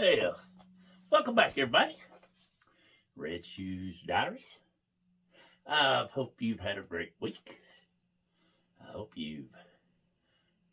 Well, welcome back, everybody. Red Shoes Diaries. I hope you've had a great week. I hope you've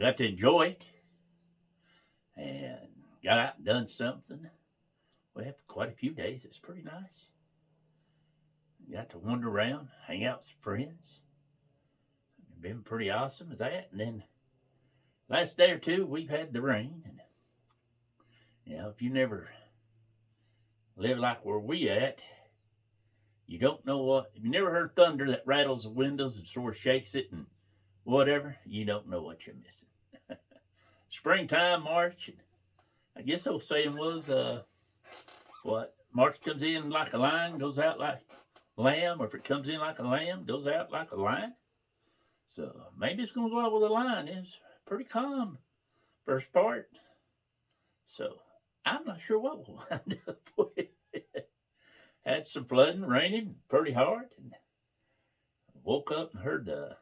got to enjoy it and got out and done something. We have quite a few days. It's pretty nice. Got to wander around, hang out with some friends. Been pretty awesome with that. And then last day or two, we've had the rain. And if you never live like where we at, you don't know what. If you never heard thunder that rattles the windows and sort of shakes it and whatever, you don't know what you're missing. Springtime, March. I guess the old saying was, what? March comes in like a lion, goes out like a lamb, or if it comes in like a lamb, goes out like a lion. So maybe it's going to go out with a lion. It's pretty calm first part. So I'm not sure what will wind up with. Had some flooding, raining pretty hard, and woke up and heard the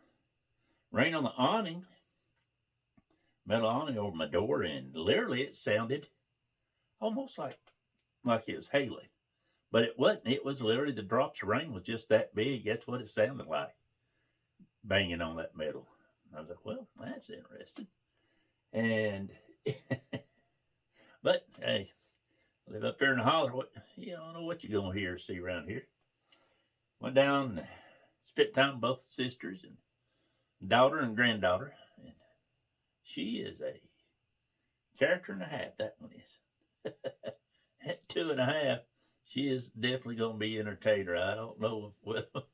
rain on the awning, metal awning over my door, and literally it sounded almost like it was hailing. But it wasn't. It was literally the drops of rain was just that big. That's what it sounded like, banging on that metal. I was like, well, that's interesting. And but hey, live up there in the holler. What you don't know what you're gonna hear or see around here. Went down, and spent time with both sisters and daughter and granddaughter, and she is a character and a half. That one is. At 2.5, she is definitely going to be an entertainer. I don't know if, well,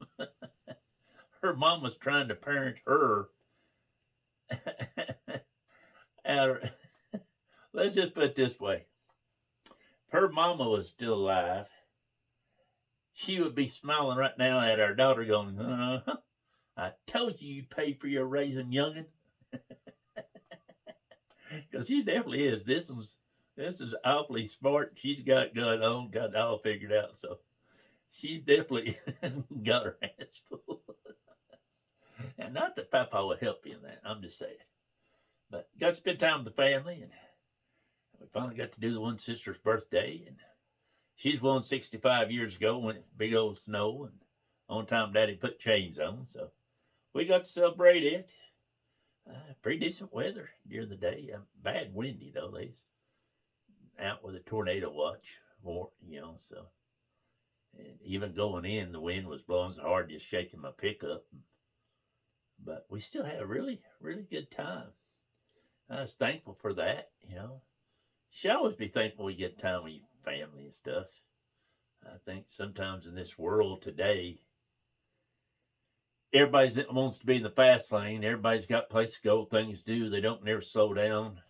her mom was trying to parent her out. Let's just put it this way: if her mama was still alive, she would be smiling right now at our daughter, going, "I told you you'd pay for your raising youngin." Because she definitely is. This is awfully smart. She's got it all figured out. So she's definitely got her hands full. And not that Papa will help you in that. I'm just saying. But got to spend time with the family, and we finally got to do the one sister's birthday. And she's born 65 years ago when it big old snow, and on time Daddy put chains on. So we got to celebrate it. Pretty decent weather during the day. Bad windy though. They's out with a tornado watch, so. And even going in, the wind was blowing so hard, just shaking my pickup. But we still had a really, really good time. I was thankful for that. Should always be thankful you get time with your family and stuff. I think sometimes in this world today, everybody wants to be in the fast lane. Everybody's got places to go, things to do. They don't never slow down,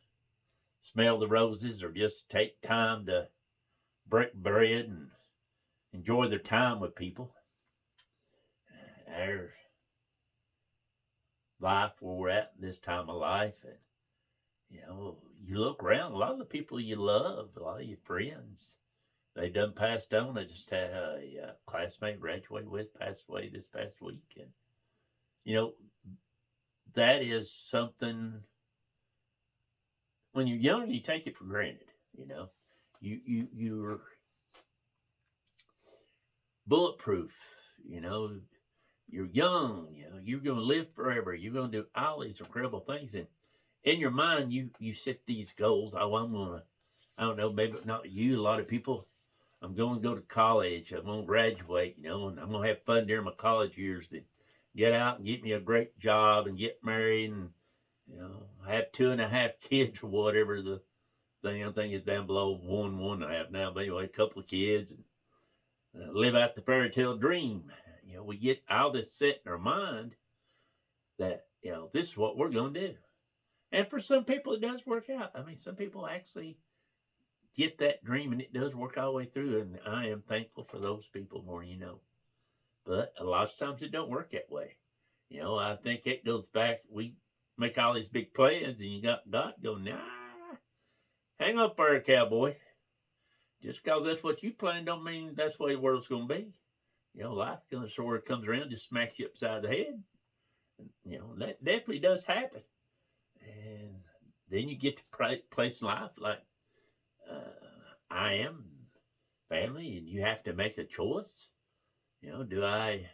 smell the roses, or just take time to break bread and enjoy their time with people. Our life where we're at in this time of life, and you look around, a lot of the people you love, a lot of your friends, they done passed on. I just had a classmate graduate with passed away this past week, and you know that is something. When you're young, you take it for granted. You're bulletproof. You're young. You're going to live forever. You're going to do all these incredible things, and in your mind, you set these goals. Oh, I'm gonna. I don't know, maybe not you. A lot of people. I'm going to go to college. I'm going to graduate. And I'm going to have fun during my college years. To get out and get me a great job and get married and have 2.5 kids or whatever the thing. I think is down below one and a half now. But anyway, a couple of kids and live out the fairy tale dream. We get all this set in our mind that this is what we're going to do. And for some people, it does work out. I mean, some people actually get that dream, and it does work all the way through. And I am thankful for those people more, But a lot of times it don't work that way. I think it goes back. We make all these big plans, and you got God going, nah, hang up there, cowboy. Just because that's what you planned don't mean that's the way the world's going to be. Life kind of sort of comes around, just smacks you upside the head. That definitely does happen. And then you get to place in life like I am family, and you have to make a choice. Do I?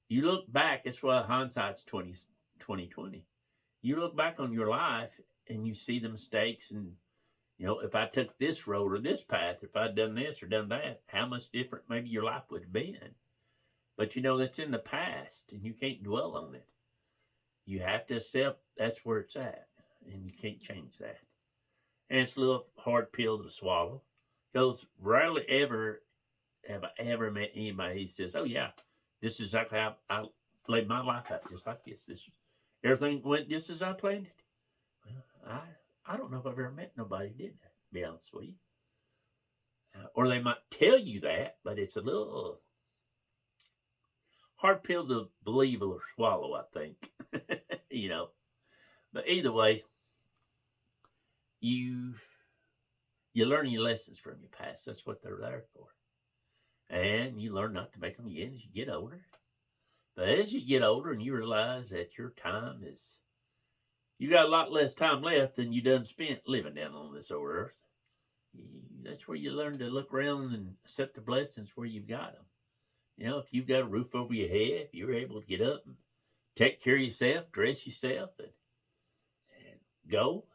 You look back. That's why hindsight's 2020. You look back on your life and you see the mistakes, and if I took this road or this path, if I'd done this or done that, how much different maybe your life would have been. But that's in the past, and you can't dwell on it. You have to accept that's where it's at, and you can't change that. And it's a little hard pill to swallow, because rarely ever have I ever met anybody who says, "Oh yeah, this is exactly how I laid my life out, just like this. Everything went just as I planned it." Well, I don't know if I've ever met nobody who did that. To be honest with you, or they might tell you that, but it's a little hard pill to believe or swallow, I think. you know. But either way, you you learn your lessons from your past. That's what they're there for. And you learn not to make them again as you get older. But as you get older and you realize that your time is, you got a lot less time left than you done spent living down on this old earth. That's where you learn to look around and accept the blessings where you've got them. If you've got a roof over your head, if you're able to get up and take care of yourself, dress yourself, and go.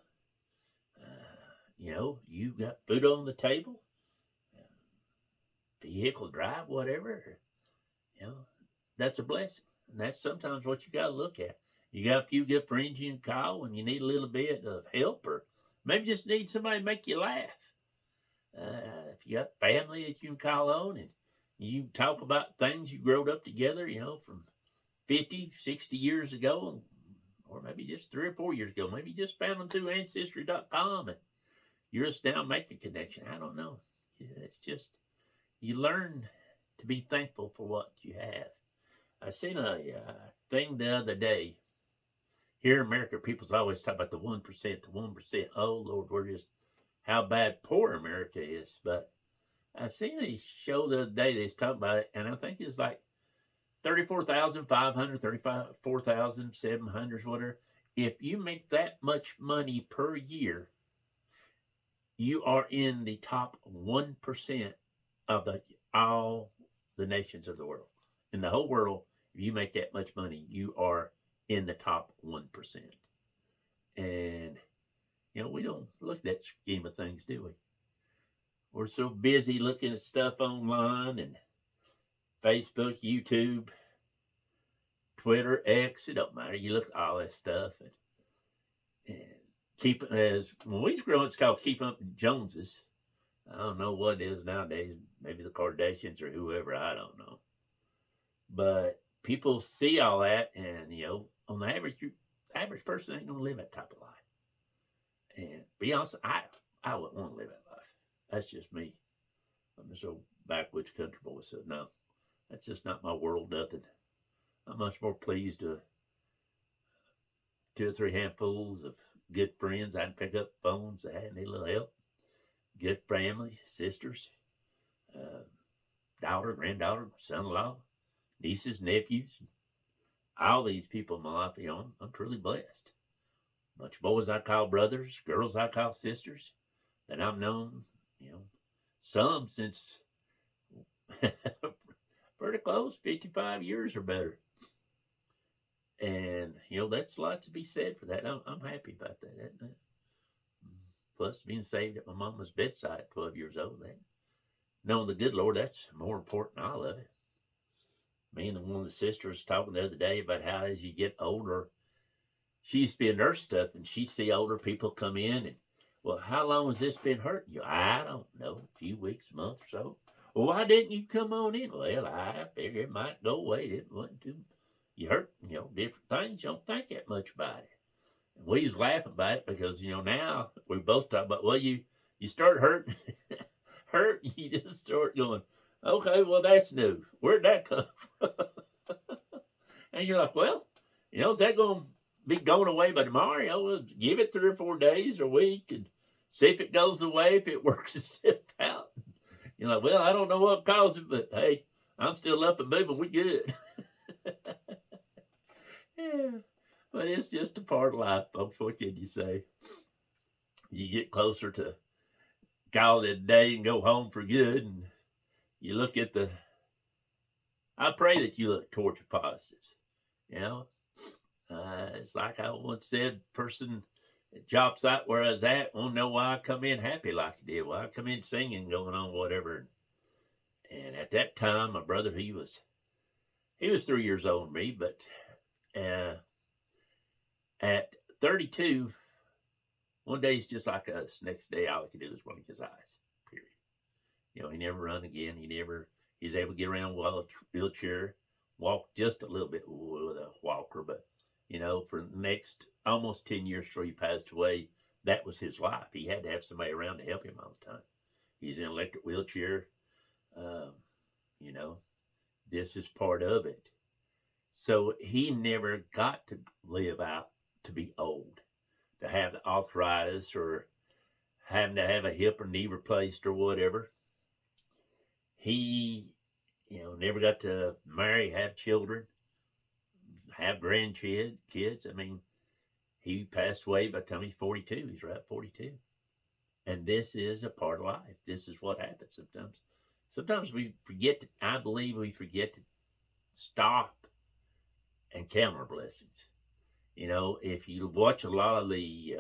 You've got food on the table, vehicle drive, whatever. You know, that's a blessing. And that's sometimes what you got to look at. You got a few good friends you can call when you need a little bit of help, or maybe just need somebody to make you laugh. If you got family that you can call on and you talk about things you growed up together, from 50, 60 years ago, or maybe just 3 or 4 years ago. Maybe you just found them through Ancestry.com and you're just now making a connection. I don't know. It's just, you learn to be thankful for what you have. I seen a thing the other day. Here in America, people's always talk about the 1%, the 1%. Oh, Lord, we're just, how bad poor America is. But I seen a show the other day, they was talking about it, and I think it's like 34,500, 34,700, whatever. If you make that much money per year, you are in the top 1% of all the nations of the world. In the whole world, if you make that much money, you are in the top 1%. And, we don't look at that scheme of things, do we? We're so busy looking at stuff online and Facebook, YouTube, Twitter, X, it don't matter. You look at all that stuff and keep, as when we was growing, it's called Keep Up with Joneses. I don't know what it is nowadays. Maybe the Kardashians or whoever. I don't know. But people see all that, and on the average person ain't gonna live that type of life. And be honest, I wouldn't want to live that life. That's just me. I'm just so backwoods country boy. So no, that's just not my world. Nothing. I'm much more pleased to 2 or 3 handfuls of good friends. I can pick up phones that had need a little help. Good family, sisters, daughter, granddaughter, son-in-law, nieces, nephews, all these people in my life. I'm truly blessed. Bunch of boys I call brothers, girls I call sisters, that I've known, some since pretty close, 55 years or better. And, that's a lot to be said for that. I'm happy about that, isn't it? Plus, being saved at my mama's bedside at 12 years old, knowing the good Lord, that's more important than all of it. Me and one of the sisters talking the other day about how as you get older, she used to be a nurse stuff, and she see older people come in and, well, how long has this been hurting you? I don't know, a few weeks, a month or so. Well, why didn't you come on in? Well, I figured it might go away. It wasn't too, you hurt, different things. You don't think that much about it. And we was laughing about it because, now we both talk about, well, you start hurting, you just start going, okay, well, that's new. Where'd that come from? And you're like, well, is that going to be going away by tomorrow? We'll give it 3 or 4 days or a week and see if it goes away, if it works itself out. You're like, well, I don't know what caused it, but hey, I'm still up and moving. We good. Yeah. But it's just a part of life, folks. What can you say? You get closer to call it a day and go home for good. And you look at I pray that you look towards the positives. You know, it's like I once said, person at job site where I was at won't know why I come in happy like I did. Why I come in singing, going on, whatever. And at that time, my brother, he was 3 years older than me, but uh, at 32, one day he's just like us. Next day, all he could do was blink his eyes. Period. You know, he never run again. He's able to get around with a wheelchair, walk just a little bit with a walker, but you know, for the next almost 10 years before he passed away, that was his life. He had to have somebody around to help him all the time. He's in an electric wheelchair. You know, this is part of it. So he never got to live out to be old, to have the arthritis or having to have a hip or knee replaced or whatever. He, you know, never got to marry, have children, have kids. I mean, he passed away by the time he's 42. He's right 42. And this is a part of life. This is what happens sometimes. Sometimes we forget I believe we forget to stop and count our blessings. You know, if you watch a lot of the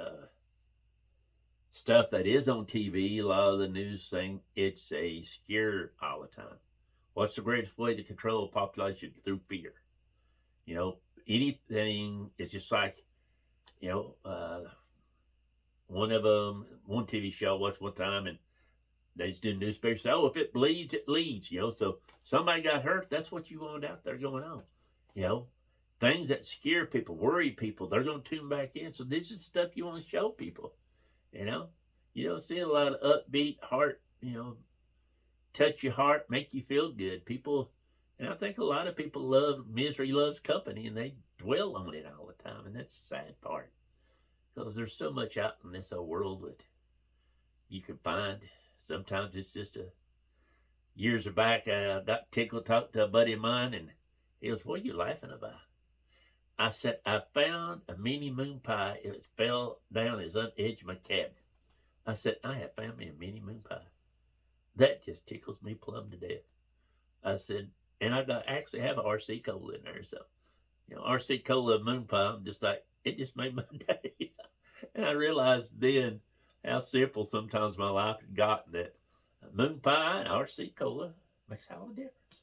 stuff that is on TV, a lot of the news thing, it's a scare all the time. What's the greatest way to control a population? Through fear. You know, anything is just like, you know, one TV show I watched one time, and they just did newspaper say, oh, if it bleeds, it leads, you know. So somebody got hurt, that's what you want out there going on. You know, things that scare people, worry people, they're going to tune back in. So this is stuff you want to show people, you know. You don't see a lot of upbeat, heart, you know, touch your heart, make you feel good. People, and I think a lot of people misery loves company, and they dwell on it all the time. And that's the sad part. Because there's so much out in this whole world that you can find. Sometimes it's just years back, I got tickled talking to a buddy of mine, and he goes, what are you laughing about? I said, I found a mini moon pie. It fell down as on the edge of my cabinet. I said, I have found me a mini moon pie. That just tickles me plumb to death. I said, and I actually have a RC Cola in there. So, you know, RC Cola moon pie, I'm just like, it just made my day. And I realized then how simple sometimes my life had gotten, that moon pie and RC Cola makes all the difference.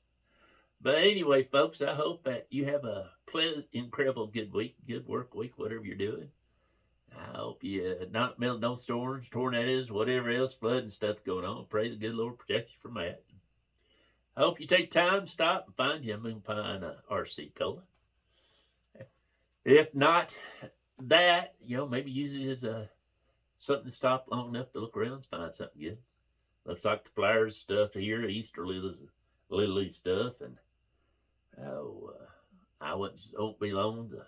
But anyway, folks, I hope that you have a pleasant, incredible, good week, good work week, whatever you're doing. I hope you not melt no storms, tornadoes, whatever else, flood and stuff going on. Pray the good Lord protect you from that. I hope you take time, stop, and find you a moon pie and a RC Cola. If not that, you know, maybe use it as something to stop long enough to look around and find something good. Looks like the flowers stuff here, Easter lily stuff, and I won't be long. The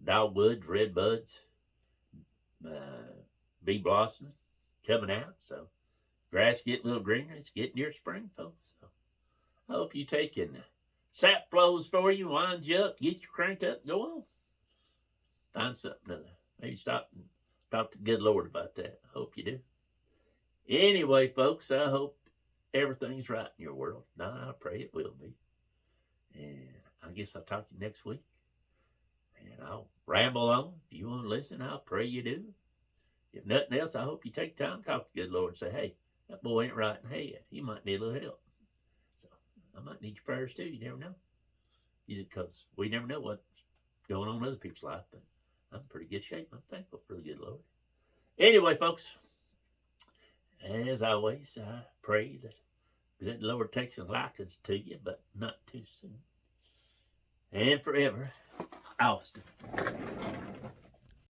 dogwoods, red buds, bee blossoming, coming out. So grass getting a little greener. It's getting near spring, folks. So I hope you take and sap flows for you, winds you up, get you cranked up, go on. Find something to maybe stop and talk to the good Lord about that. I hope you do. Anyway, folks, I hope everything's right in your world. Now, I pray it will be. And I guess I'll talk to you next week. And I'll ramble on. If you want to listen, I'll pray you do. If nothing else, I hope you take time to talk to the good Lord and say, hey, that boy ain't right in the head. He might need a little help. So I might need your prayers too. You never know. Because we never know what's going on in other people's life. But I'm in pretty good shape. I'm thankful for the good Lord. Anyway, folks, as always, I pray that the good Lord takes a likeness to you, but not too soon. And forever, Austin.